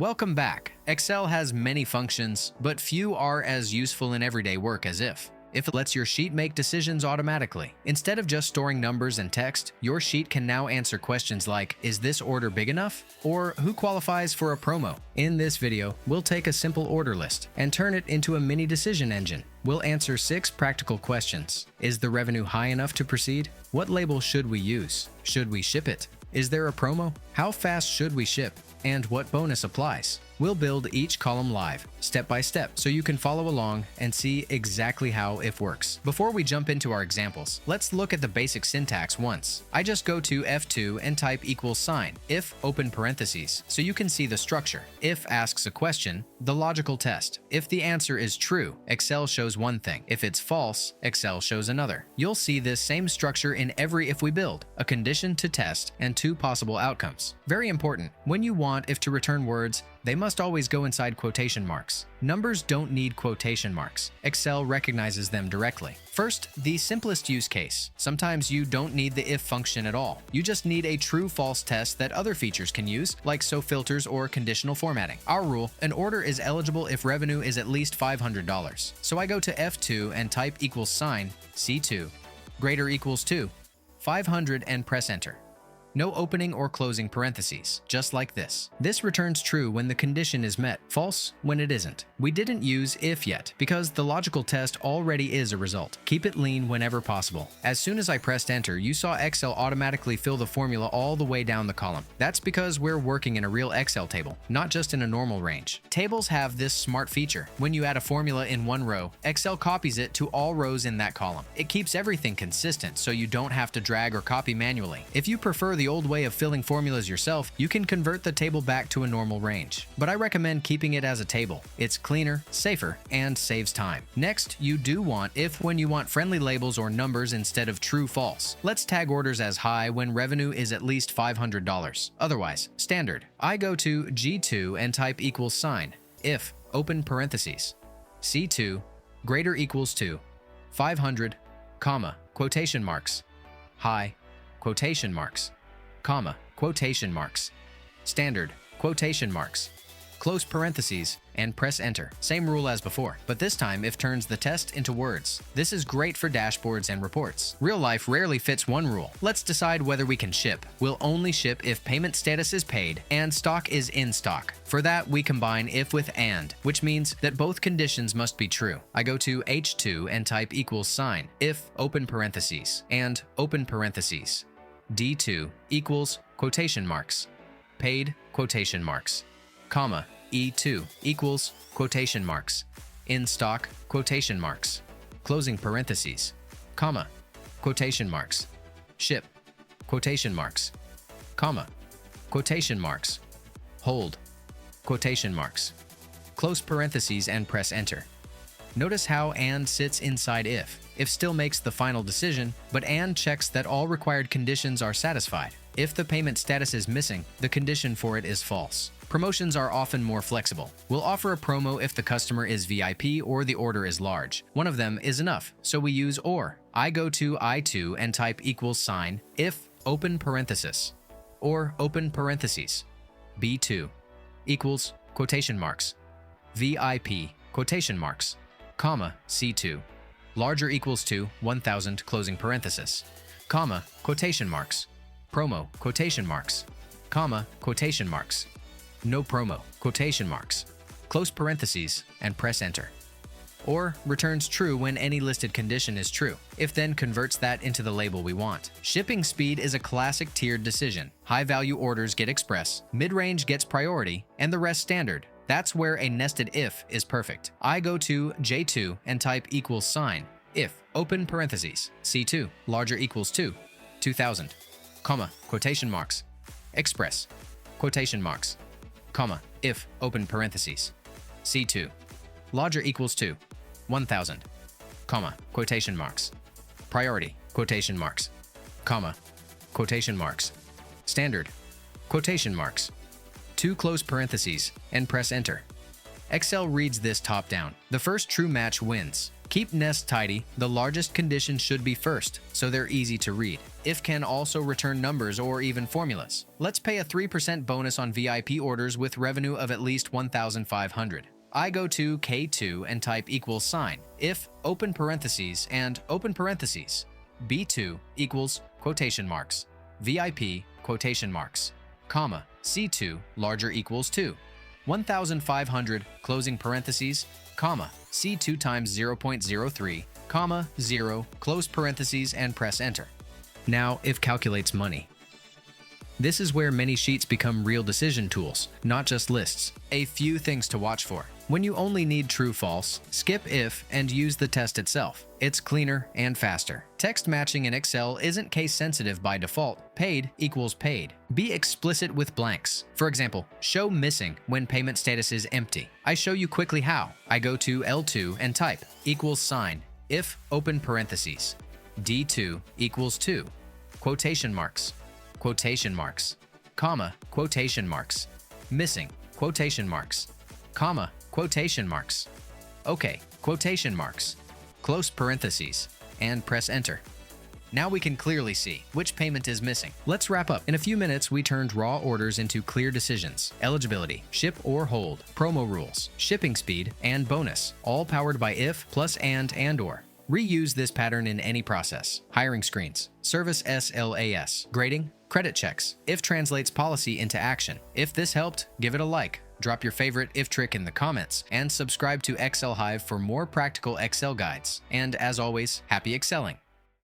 Welcome back. Excel has many functions, but few are as useful in everyday work as if. If it lets your sheet make decisions automatically. Instead of just storing numbers and text, your sheet can now answer questions like, is this order big enough? Or who qualifies for a promo? In this video, we'll take a simple order list and turn it into a mini decision engine. We'll answer 6 practical questions. Is the revenue high enough to proceed? What label should we use? Should we ship it? Is there a promo? How fast should we ship? And what bonus applies? We'll build each column live, step by step, so you can follow along and see exactly how if works. Before we jump into our examples, let's look at the basic syntax once. I just go to F2 and type equals sign, if open parentheses, so you can see the structure. If asks a question, the logical test. If the answer is true, Excel shows one thing. If it's false, Excel shows another. You'll see this same structure in every if we build, a condition to test, and 2 possible outcomes. Very important, when you want if to return words, they must always go inside quotation marks. Numbers don't need quotation marks. Excel recognizes them directly. First, the simplest use case. Sometimes you don't need the if function at all. You just need a true-false test that other features can use, like so filters or conditional formatting. Our rule, an order is eligible if revenue is at least $500. So I go to F2 and type equals sign, C2, greater equals to 500 and press enter. No opening or closing parentheses, just like this. This returns true when the condition is met, false when it isn't. We didn't use if yet, because the logical test already is a result. Keep it lean whenever possible. As soon as I pressed enter, you saw Excel automatically fill the formula all the way down the column. That's because we're working in a real Excel table, not just in a normal range. Tables have this smart feature. When you add a formula in one row, Excel copies it to all rows in that column. It keeps everything consistent, so you don't have to drag or copy manually. If you prefer the old way of filling formulas yourself, you can convert the table back to a normal range. But I recommend keeping it as a table. It's cleaner, safer, and saves time. Next, you do want if when you want friendly labels or numbers instead of true-false. Let's tag orders as high when revenue is at least $500. Otherwise, standard. I go to G2 and type equals sign, if, open parentheses, C2, greater equals to, 500, comma, quotation marks, high, quotation marks, comma, quotation marks, standard, quotation marks, close parentheses, and press enter. Same rule as before, but this time if turns the test into words. This is great for dashboards and reports. Real life rarely fits one rule. Let's decide whether we can ship. We'll only ship if payment status is paid and stock is in stock. For that, we combine if with and, which means that both conditions must be true. I go to H2 and type equals sign, if open parentheses, and open parentheses. D2 equals quotation marks, paid quotation marks, comma, E2 equals quotation marks, in stock quotation marks, closing parentheses, comma, quotation marks, ship quotation marks, comma, quotation marks, hold quotation marks, close parentheses and press enter. Notice how and sits inside if. If still makes the final decision, but and checks that all required conditions are satisfied. If the payment status is missing, the condition for it is false. Promotions are often more flexible. We'll offer a promo if the customer is VIP or the order is large. One of them is enough, so we use or. I go to I2 and type equals sign, if open parenthesis, or open parentheses, B2 equals quotation marks, VIP quotation marks, comma, C2, larger equals to 1,000 closing parenthesis, comma, quotation marks, promo, quotation marks, comma, quotation marks, no promo, quotation marks, close parentheses, and press enter. Or returns true when any listed condition is true. If then converts that into the label we want. Shipping speed is a classic tiered decision. High-value orders get express, mid-range gets priority, and the rest standard. That's where a nested if is perfect. I go to J2 and type equals sign, if, open parentheses, C2, larger equals to, 2,000, comma, quotation marks, express, quotation marks, comma, if, open parentheses, C2, larger equals to, 1,000, comma, quotation marks, priority, quotation marks, comma, quotation marks, standard, quotation marks, 2 close parentheses, and press enter. Excel reads this top-down. The first true match wins. Keep nests tidy. The largest condition should be first, so they're easy to read. If can also return numbers or even formulas. Let's pay a 3% bonus on VIP orders with revenue of at least 1,500. I go to K2 and type equals sign, if open parentheses and open parentheses, B2 equals quotation marks, VIP quotation marks, comma, C2 larger equals 2, 1,500 closing parentheses, comma, C2 times 0.03, comma, 0, close parentheses and press enter. Now, if calculates money. This is where many sheets become real decision tools, not just lists. A few things to watch for. When you only need true-false, skip if and use the test itself. It's cleaner and faster. Text matching in Excel isn't case-sensitive by default. Paid equals paid. Be explicit with blanks. For example, show missing when payment status is empty. I show you quickly how. I go to L2 and type equals sign, if open parentheses, D2 equals 2, quotation marks, comma, quotation marks, missing, quotation marks, comma, quotation marks, okay, quotation marks, close parentheses, and press enter. Now we can clearly see which payment is missing. Let's wrap up. In a few minutes, we turned raw orders into clear decisions, eligibility, ship or hold, promo rules, shipping speed, and bonus, all powered by if, plus and or. Reuse this pattern in any process. Hiring screens, service SLAS, grading, credit checks, if translates policy into action. If this helped, give it a like, drop your favorite if trick in the comments, and subscribe to Excel Hive for more practical Excel guides. And as always, happy excelling!